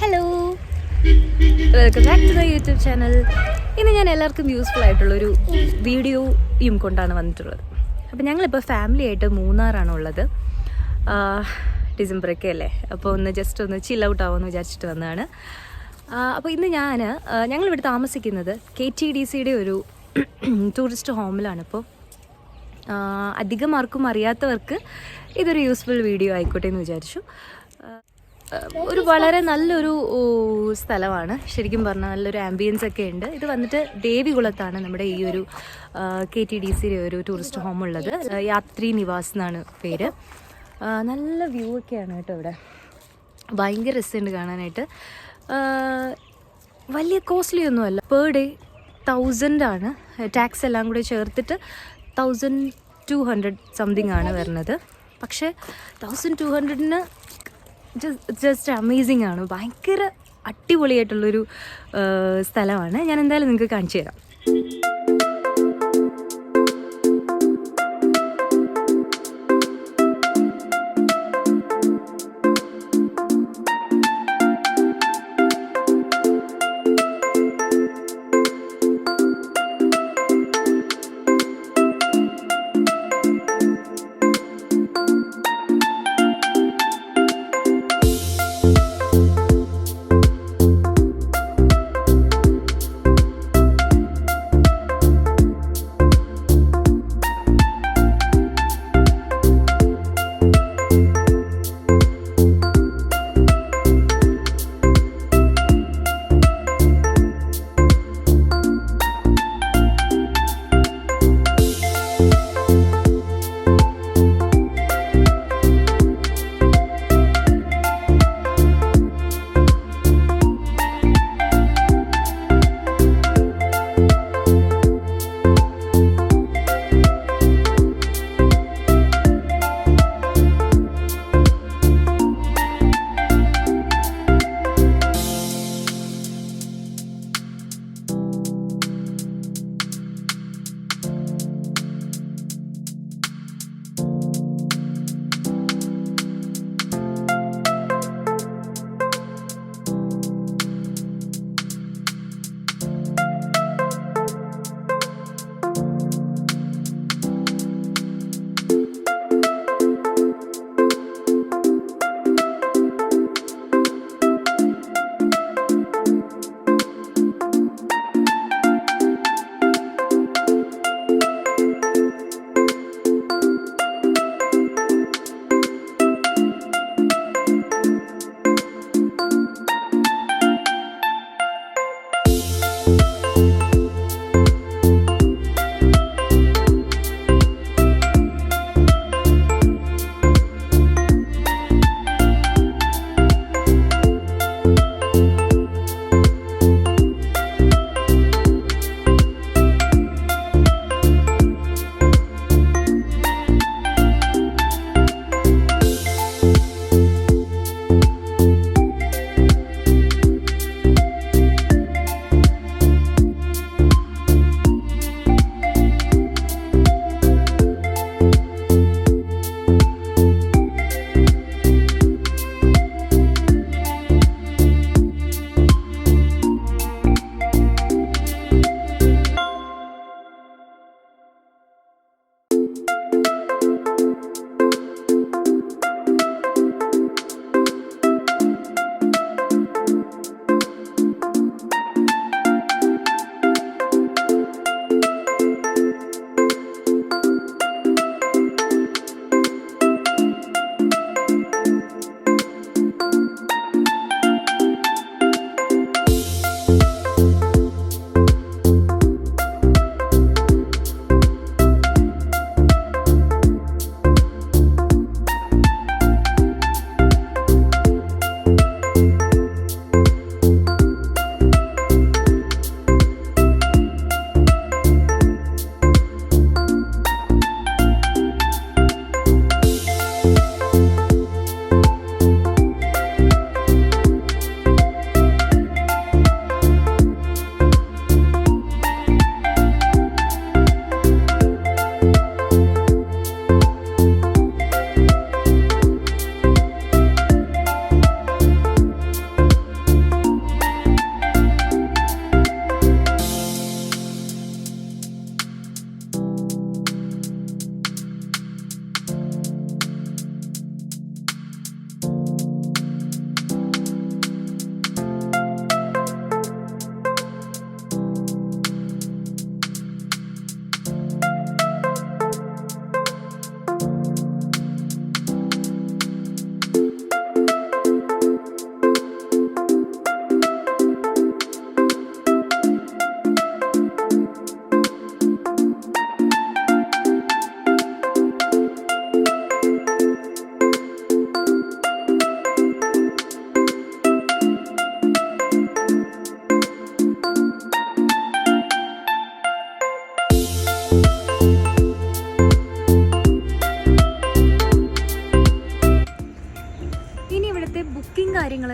Hello, welcome back to the YouTube channel. ഇന്ന് ഞാൻ എല്ലാവർക്കും യൂസ്ഫുൾ ആയിട്ടുള്ളൊരു വീഡിയോയും കൊണ്ടാണ് വന്നിട്ടുള്ളത്. അപ്പോൾ ഞങ്ങളിപ്പോൾ ഫാമിലി ആയിട്ട് മൂന്നാറാണ് ഉള്ളത്. ഡിസംബറൊക്കെ അല്ലേ, അപ്പോൾ ജസ്റ്റ് ഒന്ന് ചിൽ ഔട്ട് ആവുമെന്ന് വിചാരിച്ചിട്ട് വന്നതാണ്. അപ്പോൾ ഇന്ന് ഞങ്ങളിവിടെ താമസിക്കുന്നത് KTDCയുടെ ഒരു ടൂറിസ്റ്റ് ഹോമിലാണ്. അപ്പോൾ അധികം ആർക്കും അറിയാത്തവർക്ക് ഇതൊരു യൂസ്ഫുൾ വീഡിയോ ആയിക്കോട്ടെ എന്ന് വിചാരിച്ചു. ഒരു വളരെ നല്ലൊരു സ്ഥലമാണ്, ശരിക്കും പറഞ്ഞാൽ നല്ലൊരു ആംബിയൻസ് ഒക്കെ ഉണ്ട്. ഇത് വന്നിട്ട് ദേവികുളത്താണ് നമ്മുടെ ഈ ഒരു KTDCയുടെ ഒരു ടൂറിസ്റ്റ് ഹോം ഉള്ളത്. യാത്രിനിവാസ് എന്നാണ് പേര്. നല്ല വ്യൂ ഒക്കെയാണ് കേട്ടോ ഇവിടെ, ഭയങ്കര രസമുണ്ട് കാണാനായിട്ട്. വലിയ കോസ്റ്റ്ലി ഒന്നുമല്ല, പെർ ഡേ 1000 ആണ്, ടാക്സ് എല്ലാം കൂടി ചേർത്തിട്ട് 1200 സംതിങ് ആണ് വരുന്നത്. പക്ഷേ 1200-ന് ജസ്റ്റ് അമേസിങ് ആണ്, ഭയങ്കര അടിപൊളിയായിട്ടുള്ളൊരു സ്ഥലമാണ്. ഞാൻ എന്തായാലും നിങ്ങൾക്ക് കാണിച്ചു തരാം.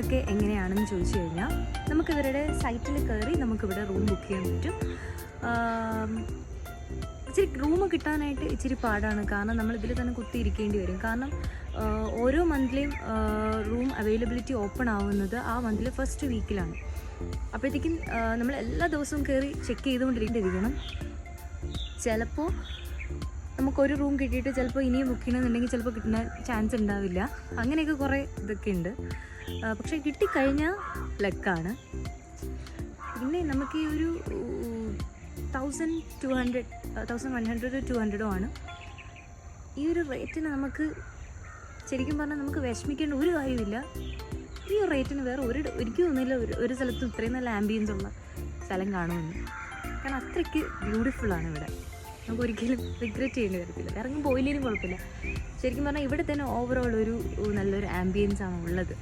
കാര്യങ്ങളൊക്കെ എങ്ങനെയാണെന്ന് ചോദിച്ചു കഴിഞ്ഞാൽ നമുക്കിവരുടെ സൈറ്റിൽ കയറി നമുക്കിവിടെ റൂം ബുക്ക് ചെയ്യാൻ പറ്റും. ഇച്ചിരി റൂം കിട്ടാനായിട്ട് ഇച്ചിരി പാടാണ്, കാരണം നമ്മൾ ഇതിൽ തന്നെ കുത്തിയിരിക്കേണ്ടി വരും. കാരണം ഓരോ മന്ത്ലിയും റൂം അവൈലബിലിറ്റി ഓപ്പൺ ആവുന്നത് ആ മന്തിലെ ഫസ്റ്റ് വീക്കിലാണ്. അപ്പോഴത്തേക്കും നമ്മൾ എല്ലാ ദിവസവും കയറി ചെക്ക് ചെയ്തുകൊണ്ടിരിക്കണം. ചിലപ്പോൾ നമുക്കൊരു റൂം കിട്ടിയിട്ട് ചിലപ്പോൾ ഇനിയും ബുക്ക് ചെയ്യണമെന്നുണ്ടെങ്കിൽ ചിലപ്പോൾ കിട്ടുന്ന ചാൻസ് ഉണ്ടാവില്ല. അങ്ങനെയൊക്കെ കുറേ ഇതൊക്കെ ഉണ്ട്. പക്ഷേ കിട്ടിക്കഴിഞ്ഞാൽ ലക്കാണ്. പിന്നെ നമുക്ക് ഈ ഒരു 1,100 ആണ് ഈ ഒരു റേറ്റിന്. നമുക്ക് ശരിക്കും പറഞ്ഞാൽ നമുക്ക് വിഷമിക്കേണ്ട ഒരു കാര്യമില്ല. ഈ ഒരു റേറ്റിന് വേറെ ഒരിക്കലും ഒന്നുമില്ല ഒരു സ്ഥലത്തും ഇത്രയും നല്ല ആംബിയൻസ് ഉള്ള സ്ഥലം കാണുമെന്ന്. കാരണം അത്രയ്ക്ക് ബ്യൂട്ടിഫുള്ളാണ് ഇവിടെ. നമുക്ക് ഒരിക്കലും റിഗ്രറ്റ് ചെയ്യേണ്ടി വരത്തില്ല. ഇറങ്ങി പോയില്ലേലും കുഴപ്പമില്ല. ശരിക്കും പറഞ്ഞാൽ ഇവിടെ തന്നെ ഓവറോൾ ഒരു നല്ലൊരു ആംബിയൻസ് ആണ് ഉള്ളത്.